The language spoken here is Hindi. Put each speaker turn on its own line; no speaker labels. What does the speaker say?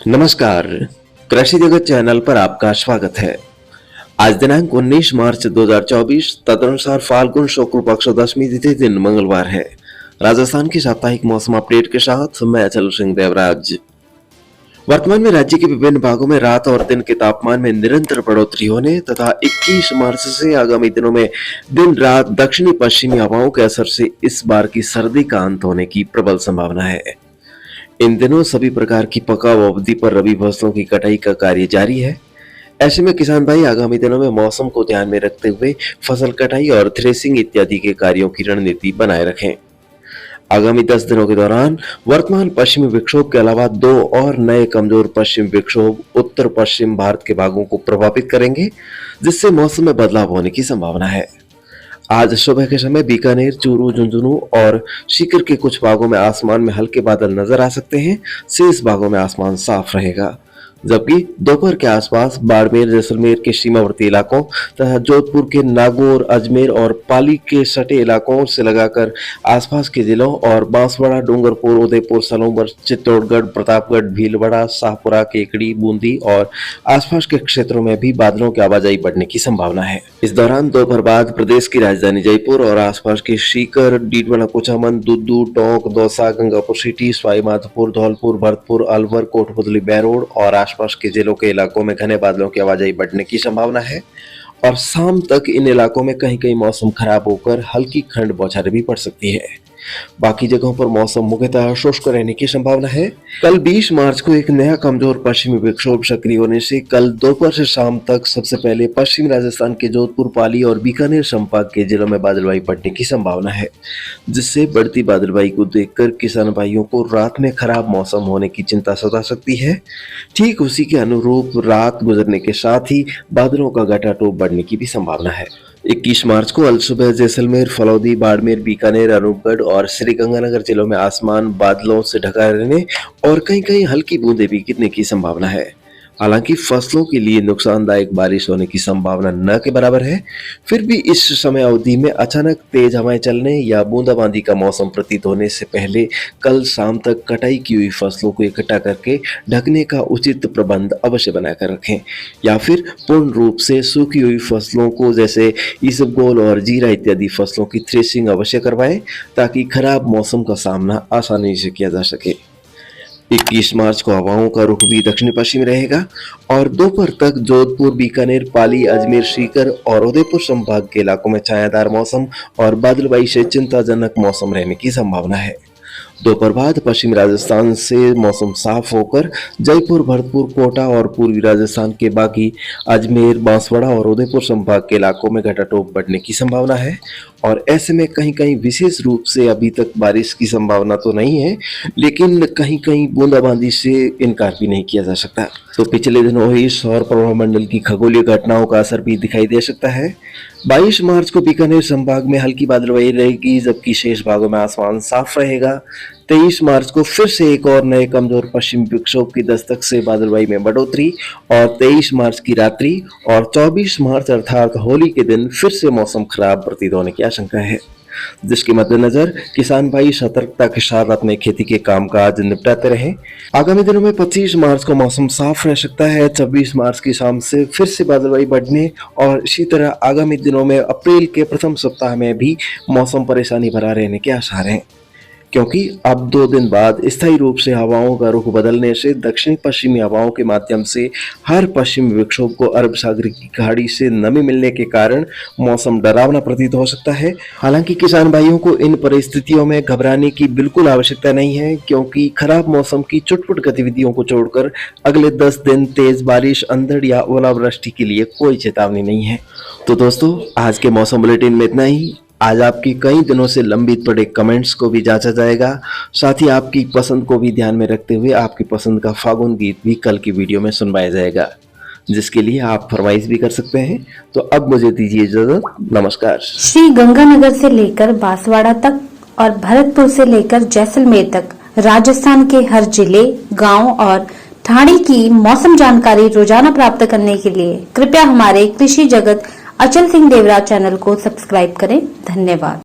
नमस्कार, कृषि जगत चैनल पर आपका स्वागत है। आज दिनांक 19 मार्च 2024 तदनुसार फाल्गुन शुक्ल पक्ष दशमी तिथि दिन मंगलवार है। राजस्थान की साप्ताहिक मौसम अपडेट के साथ मैं अचल सिंह देवराज। वर्तमान में राज्य के विभिन्न भागों में रात और दिन के तापमान में निरंतर बढ़ोतरी होने तथा 21 मार्च से आगामी दिनों में दिन रात दक्षिणी पश्चिमी हवाओं के असर से इस बार की सर्दी का अंत होने की प्रबल संभावना है। इन दिनों सभी प्रकार की पकाव अवधि पर रबी फसलों की कटाई का कार्य जारी है। ऐसे में किसान भाई आगामी दिनों में मौसम को ध्यान में रखते हुए फसल कटाई और थ्रेसिंग इत्यादि के कार्यों की रणनीति बनाए रखें। आगामी 10 दिनों के दौरान वर्तमान पश्चिमी विक्षोभ के अलावा 2 और नए कमजोर पश्चिम विक्षोभ उत्तर पश्चिम भारत के भागों को प्रभावित करेंगे, जिससे मौसम में बदलाव होने की संभावना है। आज सुबह के समय बीकानेर, चूरू, झुंझुनू और सीकर के कुछ भागों में आसमान में हल्के बादल नजर आ सकते हैं। शेष भागों में आसमान साफ रहेगा, जबकि दोपहर के आसपास बाड़मेर, जैसलमेर के सीमावर्ती इलाकों तथा जोधपुर के नागौर, अजमेर और पाली के सटे इलाकों से लगाकर आसपास के जिलों और बांसवाड़ा, डूंगरपुर, उदयपुर, सलोवर, चित्तौड़गढ़, प्रतापगढ़, भीलवाड़ा, शाहपुरा, केकड़ी, बूंदी और आसपास के क्षेत्रों में भी बादलों की आवाजाही बढ़ने की संभावना है। इस दौरान दोपहर बाद प्रदेश की राजधानी जयपुर और आसपास के सीकर, डीडवाना, कुचामन, दुद्दू, टोंक, दौसा, गंगापुर सिटी, सवाई माधोपुर, धौलपुर, भरतपुर, अलवर, कोटपुतली, बैरोड और आसपास के जिलों के इलाकों में घने बादलों की आवाजाही बढ़ने की संभावना है और शाम तक इन इलाकों में कहीं कहीं मौसम खराब होकर हल्की ठंड बौछारें भी पड़ सकती है। बाकी जगहों पर मौसम मुख्यतः शुष्क रहने की संभावना है। कल 20 मार्च को एक नया कमजोर पश्चिमी विक्षोभ सक्रिय होने से कल दोपहर से शाम तक सबसे पहले पश्चिमी राजस्थान के जोधपुर, पाली और बीकानेर संभाग के जिलों में बादलवाई पड़ने की संभावना है, जिससे बढ़ती बादलवाई को देखकर किसान भाइयों को रात में खराब मौसम होने की चिंता सता सकती है। ठीक उसी के अनुरूप रात गुजरने के साथ ही बादलों का घटाटोप बढ़ने की भी संभावना है। 21 मार्च को अल सुबह जैसलमेर, फलौदी, बाड़मेर, बीकानेर, अनूपगढ़ और श्रीगंगानगर जिलों में आसमान बादलों से ढका रहने और कहीं कहीं हल्की बूंदें भी गिरने की संभावना है। हालांकि फसलों के लिए नुकसानदायक बारिश होने की संभावना न के बराबर है, फिर भी इस समय अवधि में अचानक तेज हवाएं चलने या बूंदाबांदी का मौसम प्रतीत होने से पहले कल शाम तक कटाई की हुई फसलों को इकट्ठा करके ढकने का उचित प्रबंध अवश्य बनाकर रखें, या फिर पूर्ण रूप से सूखी हुई फसलों को जैसे इसबगोल और जीरा इत्यादि फसलों की थ्रेसिंग अवश्य करवाएं, ताकि खराब मौसम का सामना आसानी से किया जा सके। 21 मार्च को हवाओं का रुख भी दक्षिण पश्चिमी रहेगा और दोपहर तक जोधपुर, बीकानेर, पाली, अजमेर, सीकर और उदयपुर संभाग के इलाकों में छायादार मौसम और बादलबाई से चिंताजनक मौसम रहने की संभावना है। दोपहर बाद पश्चिमी राजस्थान से मौसम साफ होकर जयपुर, भरतपुर, कोटा और पूर्वी राजस्थान के बाकी अजमेर, बांसवाड़ा और उदयपुर संभाग के इलाकों में घटाटोप बढ़ने की संभावना है और ऐसे में कहीं कहीं विशेष रूप से अभी तक बारिश की संभावना तो नहीं है, लेकिन कहीं कहीं बूंदाबांदी से इनकार भी नहीं किया जा सकता। तो पिछले दिनों हुई सौर प्रभाव मंडल की खगोलीय घटनाओं का असर भी दिखाई दे सकता है। 22 मार्च को बीकानेर संभाग में हल्की बादलवाई रहेगी, जबकि शेष भागों में आसमान साफ रहेगा। 23 मार्च को फिर से एक और नए कमजोर पश्चिमी विक्षोभ की दस्तक से बादलवाई में बढ़ोतरी और 23 मार्च की रात्रि और 24 मार्च अर्थात होली के दिन फिर से मौसम खराब प्रतीत होने की आशंका है, जिसके मद्देनजर किसान भाई सतर्कता के साथ अपने खेती के कामकाज निपटाते रहें। आगामी दिनों में 25 मार्च को मौसम साफ रह सकता है। 26 मार्च की शाम से फिर से बादलवाई बढ़ने और इसी तरह आगामी दिनों में अप्रैल के प्रथम सप्ताह में भी मौसम परेशानी भरा रहने के आसार हैं, क्योंकि अब 2 दिन बाद स्थायी रूप से हवाओं का रुख बदलने से दक्षिणी पश्चिमी हवाओं के माध्यम से हर पश्चिमी विक्षोभ को अरब सागर की खाड़ी से नमी मिलने के कारण मौसम डरावना प्रतीत हो सकता है। हालांकि किसान भाइयों को इन परिस्थितियों में घबराने की बिल्कुल आवश्यकता नहीं है, क्योंकि खराब मौसम की चुटपुट गतिविधियों को छोड़कर अगले 10 दिन तेज बारिश, अंधड़ या ओलावृष्टि के लिए कोई चेतावनी नहीं है। तो दोस्तों, आज के मौसम बुलेटिन में इतना ही। आज आपकी कई दिनों से लंबित पड़े कमेंट्स को भी जांचा जाएगा, साथ ही आपकी पसंद को भी ध्यान में रखते हुए आपकी पसंद का फागुन गीत भी कल की वीडियो में सुनवाया जाएगा, जिसके लिए आप फरमाइश भी कर सकते हैं। तो अब मुझे दीजिए इजाजत, नमस्कार।
श्री गंगानगर से लेकर बांसवाड़ा तक और भरतपुर से लेकर जैसलमेर तक राजस्थान के हर जिले, गांव और ठाणे की मौसम जानकारी रोजाना प्राप्त करने के लिए कृपया हमारे कृषि जगत अचल सिंह देवराज चैनल को सब्सक्राइब करें। धन्यवाद।